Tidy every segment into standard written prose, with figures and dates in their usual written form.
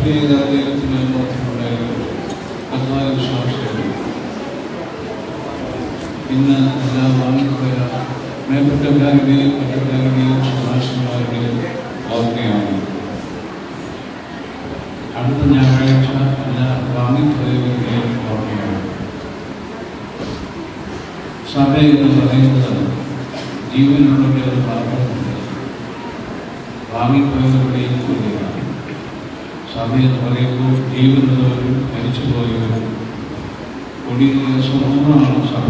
സഭയുടെ ദൈവത്തിന് ബോധമുണ്ടായിരുന്നു. അതുമായ വിശ്വാസികൾ ഇന്ന് എല്ലാ വാങ്ങിപ്പോയ മേൽപ്പെട്ടവരാരുടെയും മറ്റവരാരുടെയും ശുപാർശമാരുടെയും ഓർമ്മയാണ്. അടുത്ത ഞായറാഴ്ച എല്ലാ വാങ്ങിപ്പോയവരുടെയും ഓർമ്മയാണ്. സഭ എന്ന് പറയുന്നത് ജീവനുള്ളവരുടെ ഒരു ഭാഗമുണ്ട്. വാങ്ങിപ്പോയവരുടെയും കൂടിയാണ്. സഭ എന്ന് പറയുമ്പോൾ ജീവനുള്ളവരും മരിച്ചുപോയവരും കൊടിയ സ്വന്തമാണ് സഭ.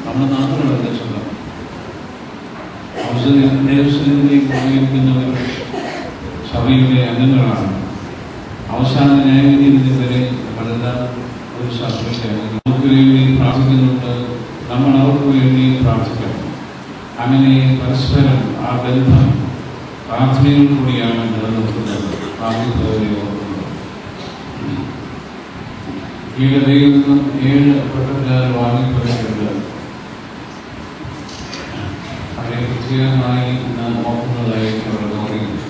നമ്മുടെ നാട്ടിലുള്ള സഭ ദേവസ്വത്തിലേക്ക് ഉപയോഗിക്കുന്നവർ സഭയുടെ അംഗങ്ങളാണ്. അവസാന ന്യായവിധി വരെ നമ്മളെല്ലാം ഒരു സഭയുടെ അംഗങ്ങൾ. നമുക്ക് വേണ്ടി പ്രാർത്ഥിക്കുന്നുണ്ട്, നമ്മൾ അവർക്ക് വേണ്ടി പ്രാർത്ഥിക്കണം. അങ്ങനെ പരസ്പരം ആ ബന്ധം പ്രാർത്ഥനയിൽ കൂടിയാണ് നിലനിൽക്കുന്നത്. ഈയിടയിൽ നിന്നും 7 പെട്ടക്കാർ വാങ്ങിപ്പോയിട്ടുണ്ട്. അവരെ പ്രത്യേകമായി ഇന്ന് നോക്കുന്നതായി അവർ പറയുന്നു.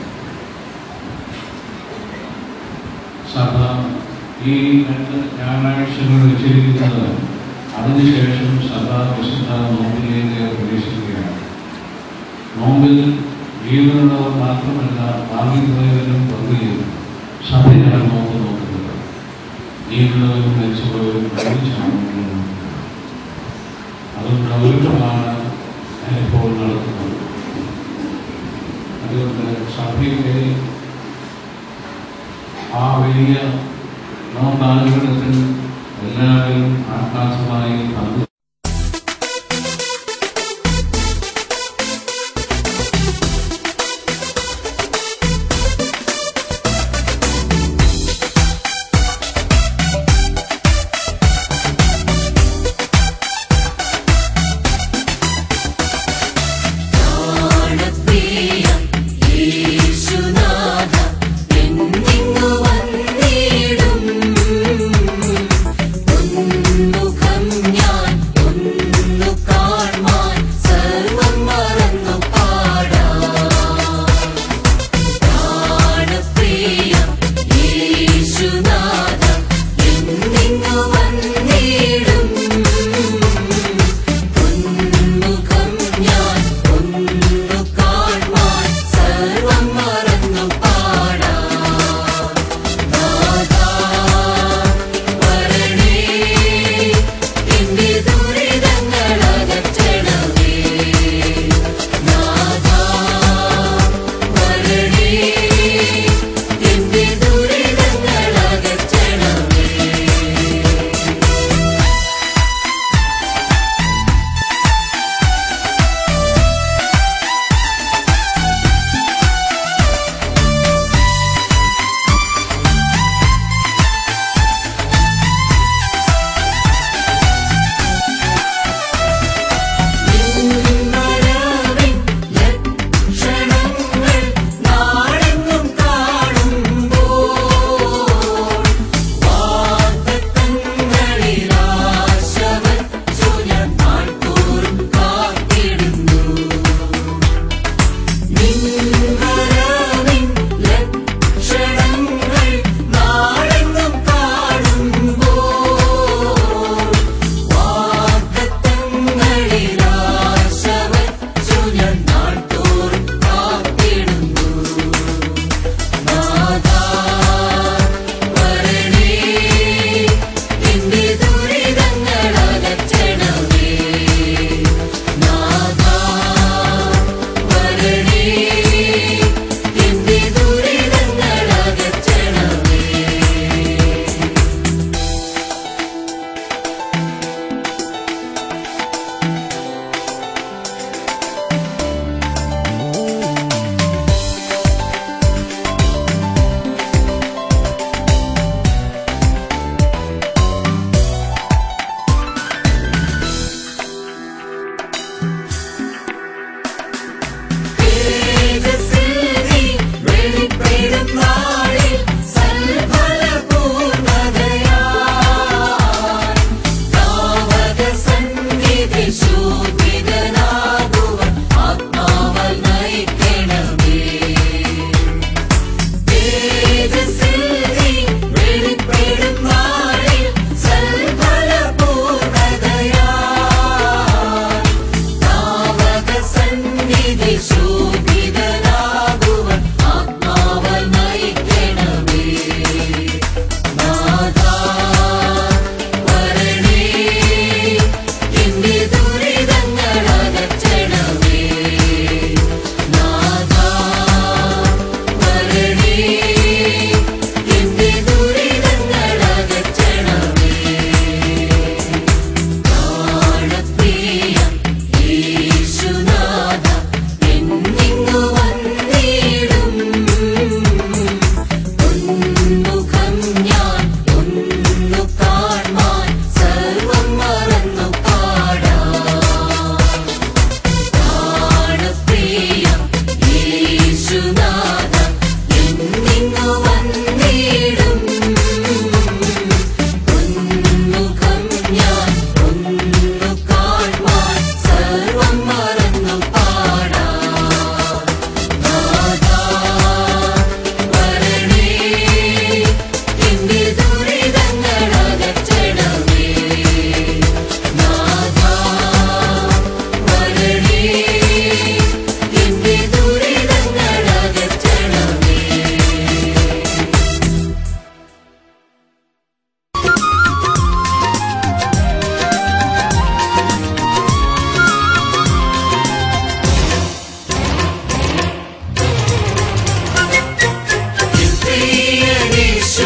സഭ ഈ 2 ഞായറാഴ്ചകൾ വെച്ചിരിക്കുന്നത് അതിനുശേഷം സഭ വിശുദ്ധ നോമ്പിലേക്ക് പ്രവേശിക്കുകയാണ്. നോമ്പിൽ ജീവനുള്ളവർ മാത്രമല്ല വാങ്ങിപ്പോയവരും പങ്കുചെയ്യും. സഭയാണ് നോമ്പ് നോക്കുന്നത്. ജീവനുള്ളവരും മരിച്ചുപോയവരും ഒരുമിച്ചാണ്. അതുകൊണ്ട് ഒരുക്കമാണ് ഇപ്പോൾ നടത്തുന്നത്. അതുകൊണ്ട് സഭയുടെ ആ വലിയ നോമ്പാനുഗ്രഹത്തിൽ എല്ലാവരും ആത്മാർത്ഥമായി പങ്കു മുഖം ഞാൻ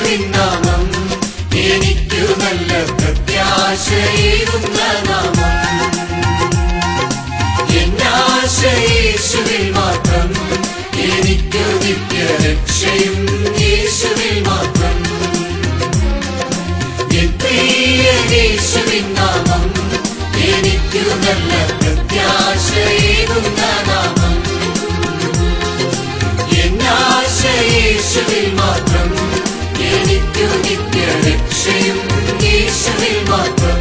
യേശുവിൻ നാമം എനിക്കു നല്ല പ്രത്യാശയേകുന്ന നാമം. എന്നാശ യേശുവിൽ മാത്രം, എനിക്കു നിത്യരക്ഷയും യേശുവിൽ മാത്രം. എൻ പ്രിയ യേശുവിൻ നാമം എനിക്കു നല്ല പ്രത്യാശയേകുന്ന നാമം. എന്നാശ യേശുവിൽ മാത്രം, എനിക്കു നിത്യരക്ഷയും യേശുവിൽ മാത്രം.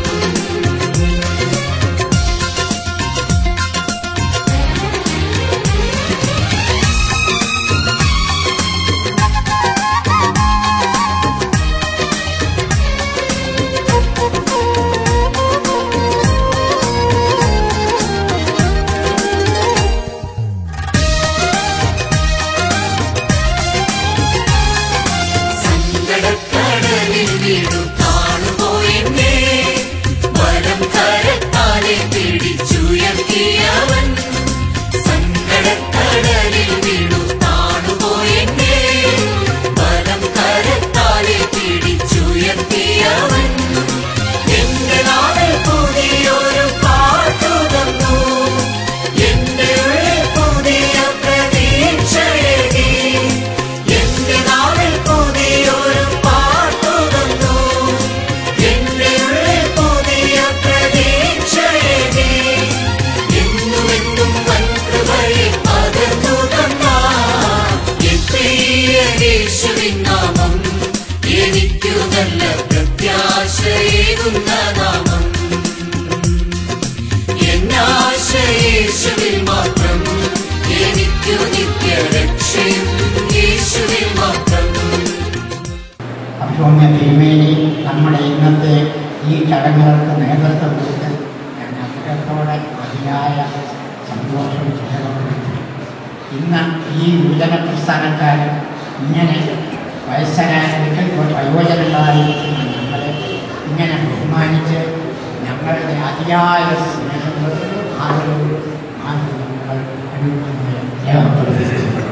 തിരുമേനി നമ്മുടെ ഇന്നത്തെ ഈ ചടങ്ങുകൾക്ക് നേതൃത്വം കൊടുത്ത് ഞാൻ അദ്ദേഹത്തോടെ അതിയായ സന്തോഷം രേഖപ്പെടുത്തി. ഇന്ന് ഈ യുവജന പ്രസ്ഥാനക്കാർ ഇങ്ങനെ വയസ്സനായിരിക്കും വയോജനങ്ങളായിരിക്കുന്ന ഞങ്ങളെ ഇങ്ങനെ ബഹുമാനിച്ച് ഞങ്ങളുടെ അതിയായ സ്നേഹങ്ങൾ ആദരവ് നമ്മൾ അനുഭവങ്ങൾ രേഖപ്പെടുത്തി.